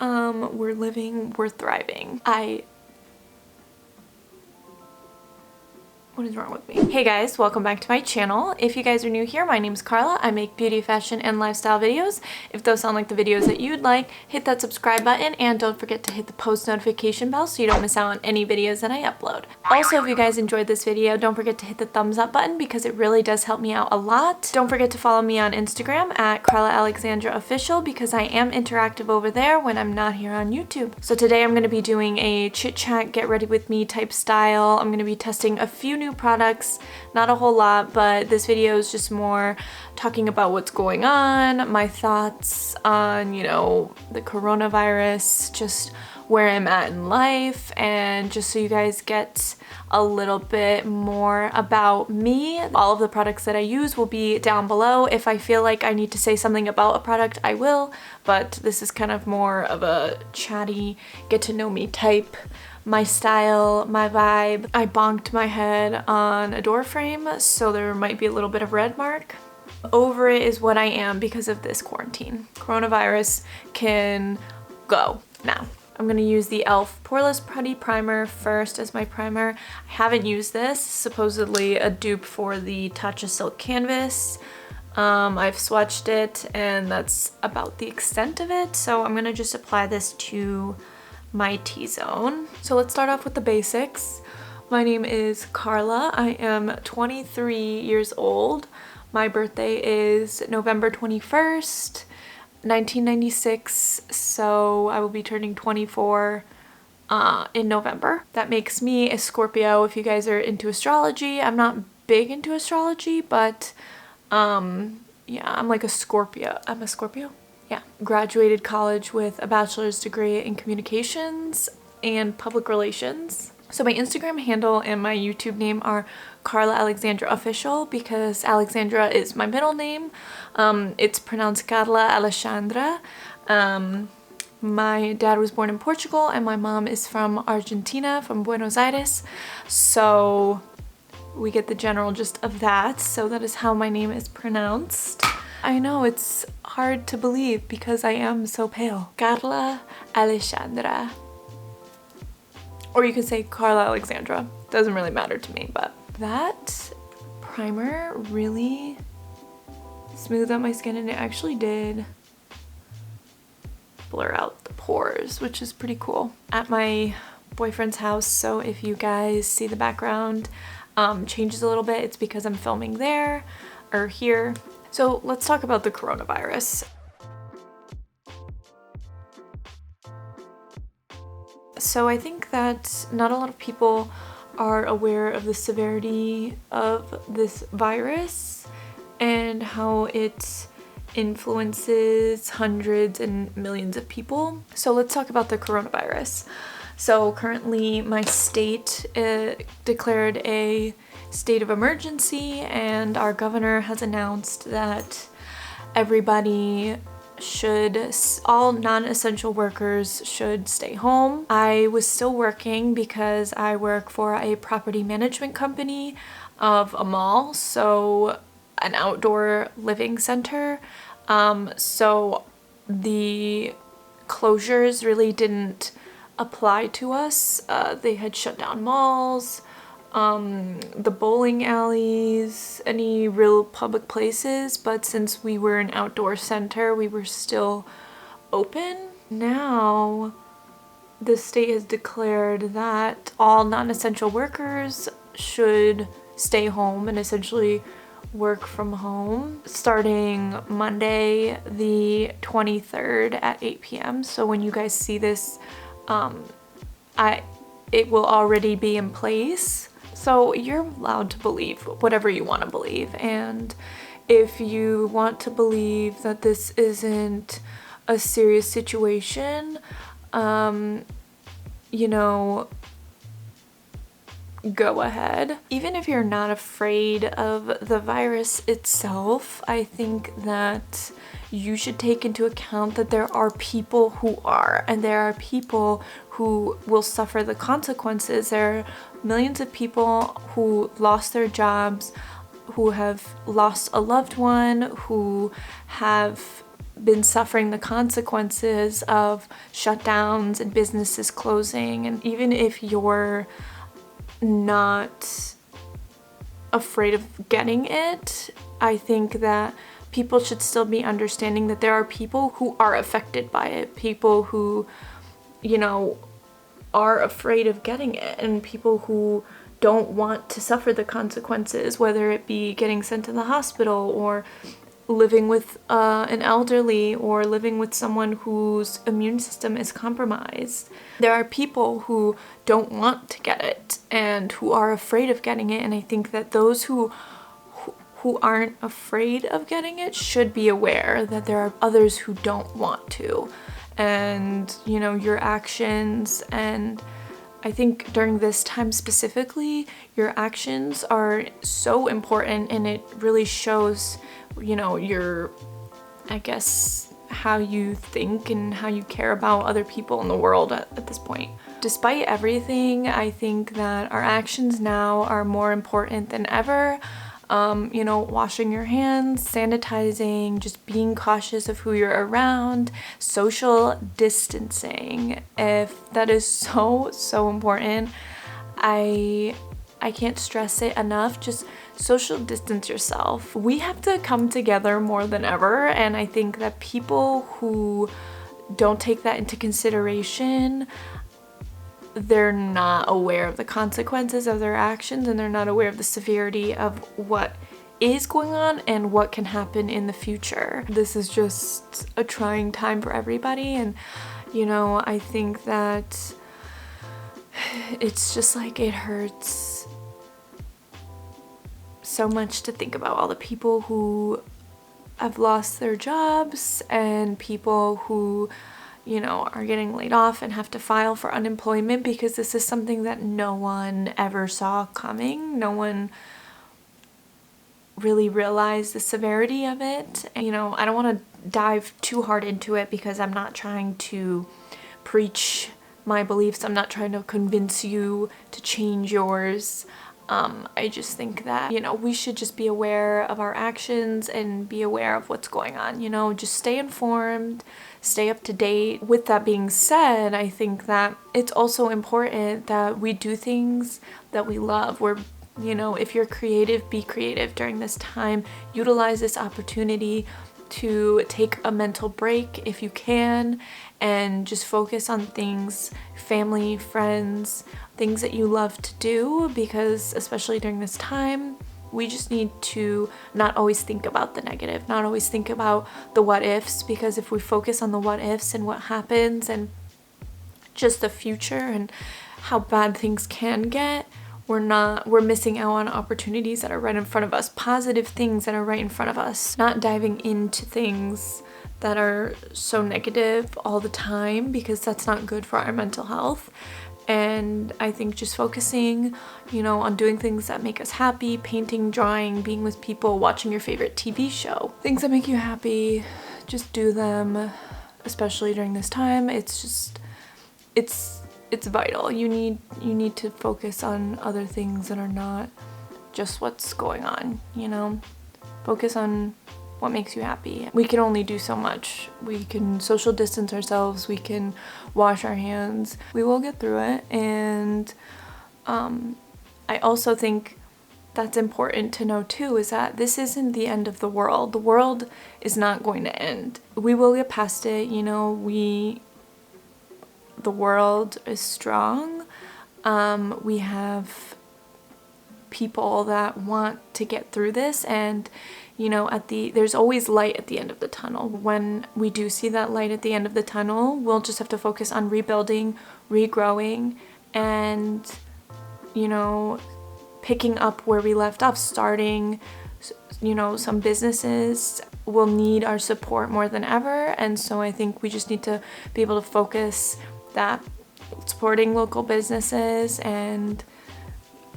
We're living, we're thriving. What is wrong with me? Hey guys, welcome back to my channel. If you guys are new here, my name's Carla. I make beauty, fashion, and lifestyle videos. If those sound like the videos that you'd like, hit that subscribe button and don't forget to hit the post notification bell so you don't miss out on any videos that I upload. Also, if you guys enjoyed this video, don't forget to hit the thumbs up button because it really does help me out a lot. Don't forget to follow me on Instagram at Carla Alexandra Official because I am interactive over there when I'm not here on YouTube. So today I'm going to be doing a chit chat, get ready with me type style. I'm going to be testing a few new products, not a whole lot, but this video is just more talking about what's going on, my thoughts on, the coronavirus, just where I'm at in life, and just so you guys get a little bit more about me. All of the products that I use will be down below. If I feel like I need to say something about a product, I will, but this is kind of more of a chatty, get to know me type. My style, my vibe. I bonked my head on a door frame, so there might be a little bit of red mark. Over it is what I am because of this quarantine. Coronavirus can go now. I'm gonna use the e.l.f. Poreless Putty Primer first as my primer. I haven't used this, supposedly a dupe for the Tatcha Silk Canvas. I've swatched it and that's about the extent of it, so I'm gonna just apply this to my T-zone. So let's start off with the basics. My name is Carla. I am 23 years old. My birthday is November 21st, 1996, so I will be turning 24 in November. That makes me a Scorpio if you guys are into astrology. I'm not big into astrology, but yeah, I'm like a Scorpio. I'm a Scorpio? Yeah. Graduated college with a bachelor's degree in communications and public relations. So my Instagram handle and my YouTube name are Carla Alexandra Official because Alexandra is my middle name. It's pronounced Carla Alexandra. My dad was born in Portugal and my mom is from Argentina, from Buenos Aires. So we get the general gist of that. So that is how my name is pronounced. I know it's hard to believe because I am so pale. Carla Alexandra. Or you could say Carla Alexandra. Doesn't really matter to me, but that primer really smoothed out my skin and it actually did blur out the pores, which is pretty cool. At my boyfriend's house, so if you guys see the background changes a little bit, it's because I'm filming there or here. So let's talk about the coronavirus. So I think that not a lot of people are aware of the severity of this virus and how it influences hundreds and millions of people. So let's talk about the coronavirus. So currently my state declared a state of emergency and our governor has announced that everybody all non-essential workers should stay home. I was still working because I work for a property management company of a mall, so an outdoor living center. So the closures really didn't apply to us. They had shut down malls, the bowling alleys, any real public places, but since we were an outdoor center, we were still open. Now, the state has declared that all non-essential workers should stay home and essentially work from home starting Monday the 23rd at 8 p.m. So when you guys see this, it will already be in place. So you're allowed to believe whatever you want to believe, and if you want to believe that this isn't a serious situation, go ahead. Even if you're not afraid of the virus itself, I think that you should take into account that there are people who are, and there are people who will suffer the consequences. There are millions of people who lost their jobs, who have lost a loved one, who have been suffering the consequences of shutdowns and businesses closing. And even if you're not afraid of getting it, I think that people should still be understanding that there are people who are affected by it, people who, you know, are afraid of getting it, and people who don't want to suffer the consequences, whether it be getting sent to the hospital or living with an elderly or living with someone whose immune system is compromised. There are people who don't want to get it and who are afraid of getting it, and I think that those who aren't afraid of getting it should be aware that there are others who don't want to. And, you know, your actions, and I think during this time specifically, your actions are so important, and it really shows, you know, your, I guess, how you think and how you care about other people in the world at this point. Despite everything, I think that our actions now are more important than ever. You know, washing your hands, sanitizing, just being cautious of who you're around, social distancing. If that is so important, I can't stress it enough. Just social distance yourself. We have to come together more than ever, and I think that people who don't take that into consideration, they're not aware of the consequences of their actions, and they're not aware of the severity of what is going on and what can happen in the future. This is just a trying time for everybody, and you know, I think that it's just like, it hurts so much to think about all the people who have lost their jobs and people who, you know, are getting laid off and have to file for unemployment, because this is something that no one ever saw coming. No one really realized the severity of it. And, you know, I don't want to dive too hard into it because I'm not trying to preach my beliefs. I'm not trying to convince you to change yours. I just think that, you know, we should just be aware of our actions and be aware of what's going on, you know, just stay informed, stay up to date. With that being said, I think that it's also important that we do things that we love. You know, if you're creative, be creative during this time. Utilize this opportunity to take a mental break if you can, and just focus on things, family, friends, things that you love to do, because especially during this time, we just need to not always think about the negative, not always think about the what ifs, because if we focus on the what ifs and what happens and just the future and how bad things can get, we're missing out on opportunities that are right in front of us, positive things that are right in front of us, not diving into things that are so negative all the time, because that's not good for our mental health. And I think just focusing, you know, on doing things that make us happy, painting, drawing, being with people, watching your favorite TV show, things that make you happy, just do them, especially during this time. It's just, it's vital. You need to focus on other things that are not just what's going on, you know? Focus on what makes you happy. We can only do so much. We can social distance ourselves, we can wash our hands. We will get through it, and I also think that's important to know too, is that this isn't the end of the world. The world is not going to end. We will get past it, you know, the world is strong. We have people that want to get through this, and you know, there's always light at the end of the tunnel. When we do see that light at the end of the tunnel, we'll just have to focus on rebuilding, regrowing, and you know, picking up where we left off, starting, you know, some businesses will need our support more than ever. And so I think we just need to be able to focus that supporting local businesses, and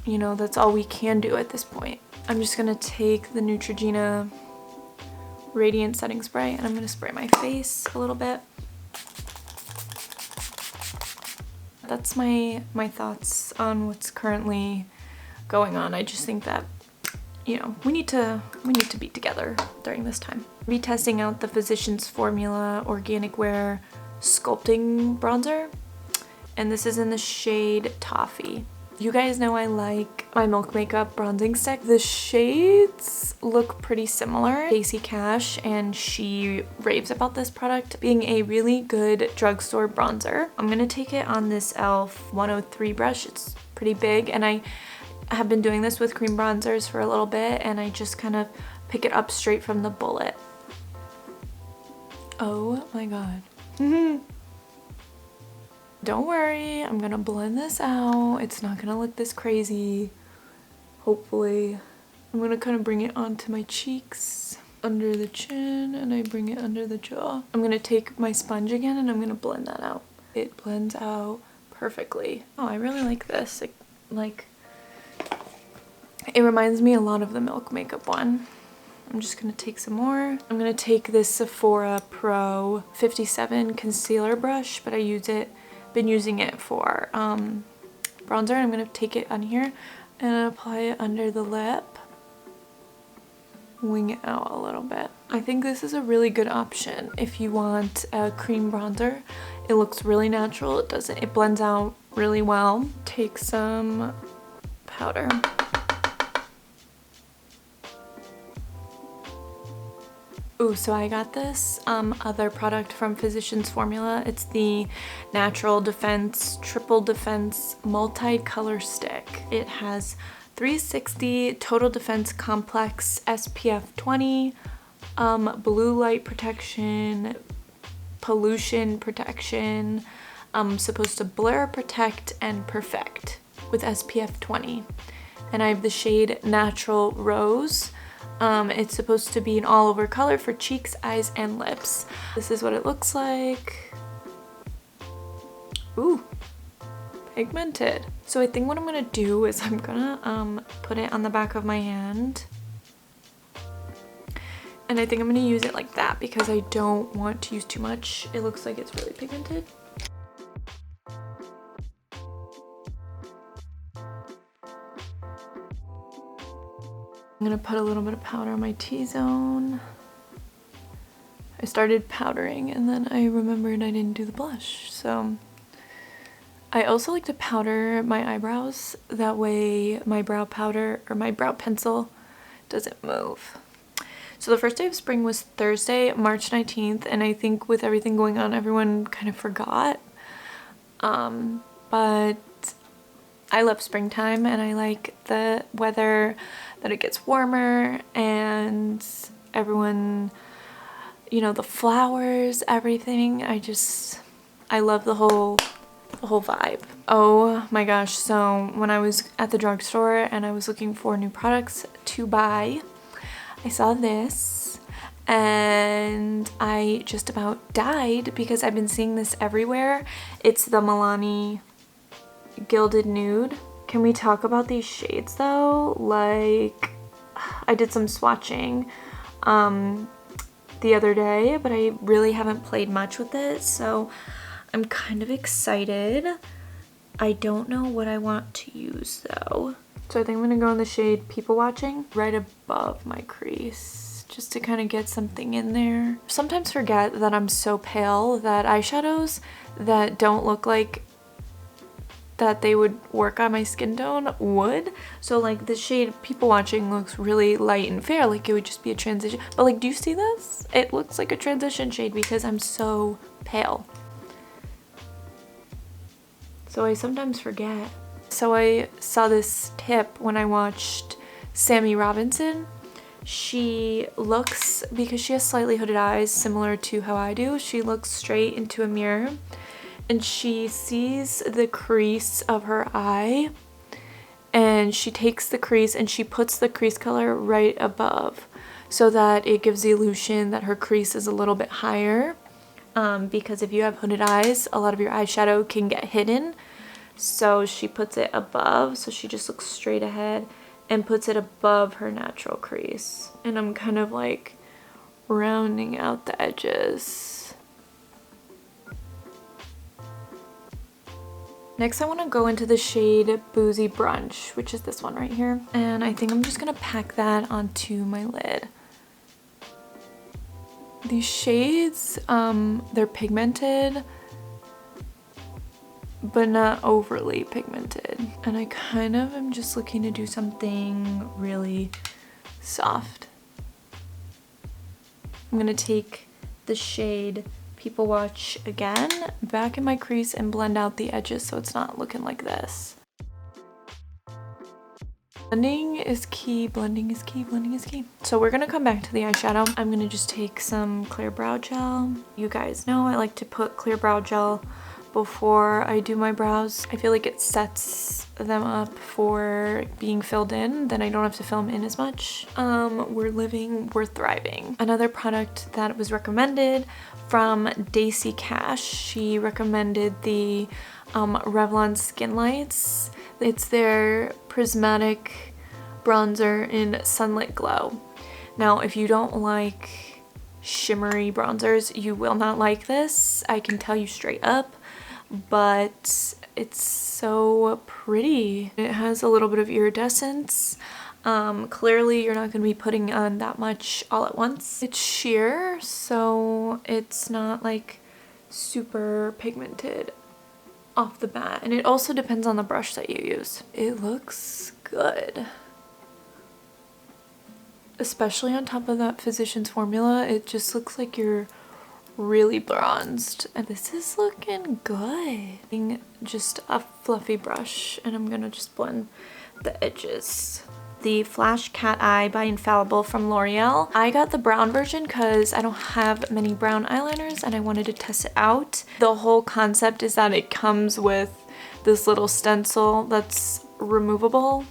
you know, that's all we can do at this point. I'm just gonna take the Neutrogena Radiant Setting Spray and I'm gonna spray my face a little bit. That's my thoughts on what's currently going on. I just think that, you know, we need to be together during this time. I'll be testing out the Physicians Formula Organic Wear Sculpting Bronzer, and this is in the shade Toffee. You guys know I like my Milk Makeup bronzing stick. The shades look pretty similar. Casey Cash, and she raves about this product being a really good drugstore bronzer. I'm gonna take it on this e.l.f. 103 brush. It's pretty big, and I have been doing this with cream bronzers for a little bit, and I just kind of pick it up straight from the bullet. Oh my god. Don't worry, I'm gonna blend this out. It's not gonna look this crazy, hopefully. I'm gonna kind of bring it onto my cheeks, under the chin, and I bring it under the jaw. I'm gonna take my sponge again and I'm gonna blend that out. It blends out perfectly. Oh, I really like this. It reminds me a lot of the Milk Makeup one. I'm just gonna take some more. I'm gonna take this Sephora Pro 57 concealer brush, but been using it for bronzer. I'm gonna take it on here and apply it under the lip. Wing it out a little bit. I think this is a really good option if you want a cream bronzer. It looks really natural. It blends out really well. Take some powder. Ooh, so I got this other product from Physicians Formula. It's the Natural Defense Triple Defense Multi-Color Stick. It has 360 Total Defense Complex SPF 20, blue light protection, pollution protection, supposed to blur, protect, and perfect with SPF 20. And I have the shade Natural Rose. It's supposed to be an all-over color for cheeks, eyes, and lips. This is what it looks like. Ooh, pigmented. So I think what I'm gonna do is I'm gonna put it on the back of my hand. And I think I'm gonna use it like that because I don't want to use too much. It looks like it's really pigmented. I'm gonna put a little bit of powder on my T-zone. I started powdering and then I remembered I didn't do the blush. So I also like to powder my eyebrows. That way my brow powder or my brow pencil doesn't move. So the first day of spring was Thursday, March 19th. And I think with everything going on, everyone kind of forgot. But I love springtime and I like the weather, that it gets warmer and everyone, you know, the flowers, everything. I love the whole vibe. Oh my gosh, so when I was at the drugstore and I was looking for new products to buy, I saw this and I just about died because I've been seeing this everywhere. It's the Milani Gilded Nude. Can we talk about these shades though? Like, I did some swatching the other day, but I really haven't played much with it, so I'm kind of excited. I don't know what I want to use though. So I think I'm gonna go in the shade People Watching right above my crease, just to kind of get something in there. Sometimes forget that I'm so pale that eyeshadows that don't look like that they would work on my skin tone would. So like the shade People Watching looks really light and fair, like it would just be a transition. But like, do you see this? It looks like a transition shade because I'm so pale. So I sometimes forget. So I saw this tip when I watched Sammy Robinson. She looks, because she has slightly hooded eyes similar to how I do, she looks straight into a mirror and she sees the crease of her eye and she takes the crease and she puts the crease color right above so that it gives the illusion that her crease is a little bit higher, because if you have hooded eyes, a lot of your eyeshadow can get hidden. So she puts it above, so she just looks straight ahead and puts it above her natural crease. And I'm kind of like rounding out the edges. Next, I want to go into the shade Boozy Brunch, which is this one right here. And I think I'm just going to pack that onto my lid. These shades, they're pigmented, but not overly pigmented. And I kind of am just looking to do something really soft. I'm going to take the shade People Watch again back in my crease and blend out the edges so it's not looking like this. Blending is key, blending is key, blending is key. So we're gonna come back to the eyeshadow. I'm gonna just take some clear brow gel. You guys know I like to put clear brow gel before I do my brows. I feel like it sets them up for being filled in, then I don't have to fill them in as much. We're living, we're thriving. Another product that was recommended from Daisy Cash, she recommended the Revlon Skin Lights. It's their prismatic bronzer in Sunlit Glow. Now, if you don't like shimmery bronzers, you will not like this. I can tell you straight up, but it's so pretty. It has a little bit of iridescence. Clearly you're not going to be putting on that much all at once. It's sheer, so it's not like super pigmented off the bat, and it also depends on the brush that you use. It looks good, especially on top of that Physicians Formula. It just looks like you're really bronzed, and this is looking good. Just a fluffy brush, and I'm gonna just blend the edges. The Flash Cat Eye by Infallible from L'Oreal. I got the brown version because I don't have many brown eyeliners and I wanted to test it out. The whole concept is that it comes with this little stencil that's removable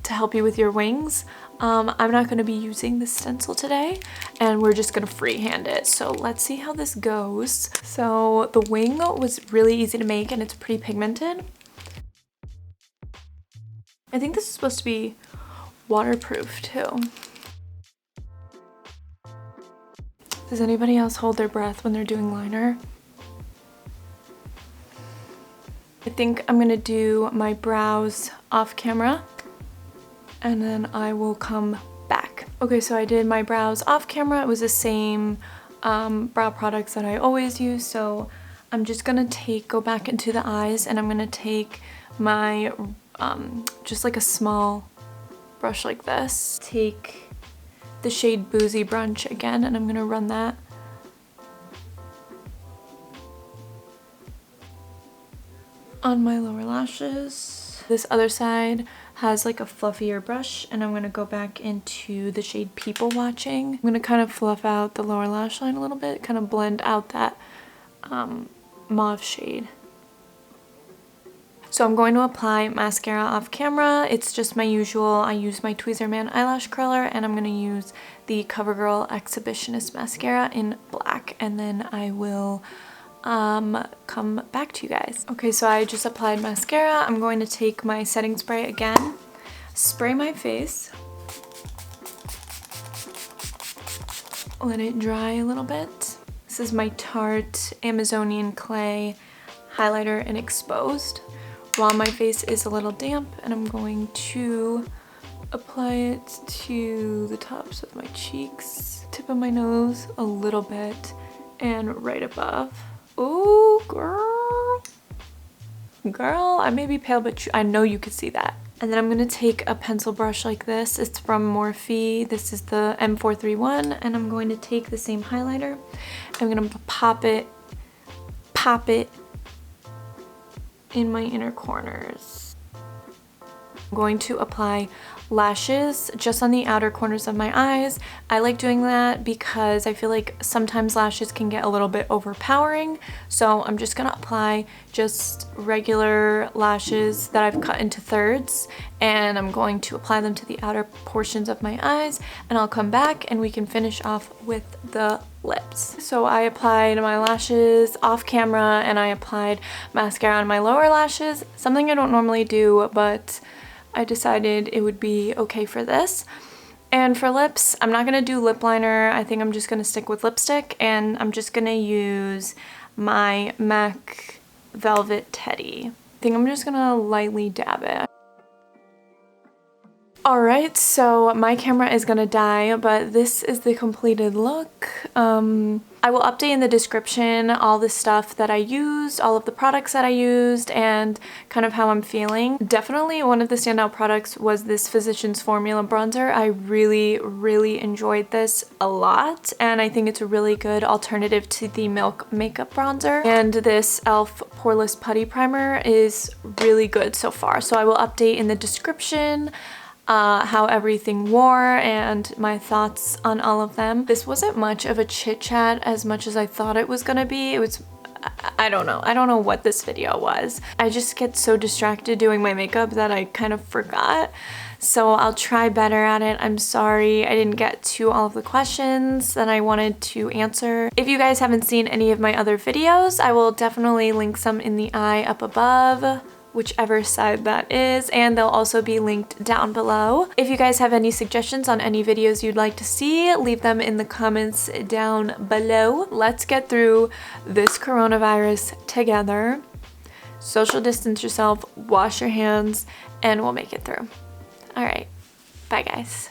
to help you with your wings. I'm not going to be using this stencil today, and we're just going to freehand it. So let's see how this goes. So the wing was really easy to make and it's pretty pigmented. I think this is supposed to be waterproof too. Does anybody else hold their breath when they're doing liner? I think I'm gonna do my brows off camera and then I will come back. Okay, so I did my brows off camera. It was the same brow products that I always use. So I'm just gonna go back into the eyes, and I'm gonna take my just like a small brush like this. Take the shade Boozy Brunch again, and I'm gonna run that on my lower lashes. This other side has like a fluffier brush, and I'm gonna go back into the shade People Watching. I'm gonna kind of fluff out the lower lash line a little bit, kind of blend out that mauve shade. So I'm going to apply mascara off camera. It's just my usual. I use my Tweezerman eyelash curler, and I'm going to use the CoverGirl Exhibitionist mascara in black, and then I will come back to you guys. Okay, so I just applied mascara. I'm going to take my setting spray again, spray my face, let it dry a little bit. This is my Tarte Amazonian Clay highlighter in Exposed. While my face is a little damp, and I'm going to apply it to the tops of my cheeks, tip of my nose a little bit, and right above. Ooh, girl. Girl, I may be pale, but I know you could see that. And then I'm going to take a pencil brush like this. It's from Morphe. This is the M431, and I'm going to take the same highlighter. I'm going to pop it in my inner corners. I'm going to apply lashes just on the outer corners of my eyes. I like doing that because I feel like sometimes lashes can get a little bit overpowering. So I'm just gonna apply just regular lashes that I've cut into thirds, and I'm going to apply them to the outer portions of my eyes, and I'll come back and we can finish off with the lips. So I applied my lashes off camera, and I applied mascara on my lower lashes, something I don't normally do, but I decided it would be okay for this. And for lips, I'm not gonna do lip liner. I think I'm just gonna stick with lipstick, and I'm just gonna use my MAC Velvet Teddy. I think I'm just gonna lightly dab it. Alright, so my camera is gonna die, but this is the completed look. I will update in the description all the stuff that I used, all of the products that I used, and kind of how I'm feeling. Definitely one of the standout products was this Physicians Formula bronzer. I really enjoyed this a lot, and I think it's a really good alternative to the Milk Makeup bronzer. And this e.l.f. Poreless Putty Primer is really good so far, so I will update in the description how everything wore and my thoughts on all of them. This wasn't much of a chit chat as much as I thought it was gonna be. It was, I don't know what this video was. I just get so distracted doing my makeup that I kind of forgot. So I'll try better at it. I'm sorry I didn't get to all of the questions that I wanted to answer. If you guys haven't seen any of my other videos, I will definitely link some in the eye up above, whichever side that is, and they'll also be linked down below. If you guys have any suggestions on any videos you'd like to see, leave them in the comments down below. Let's get through this coronavirus together. Social distance yourself, wash your hands, and we'll make it through. All right, bye guys.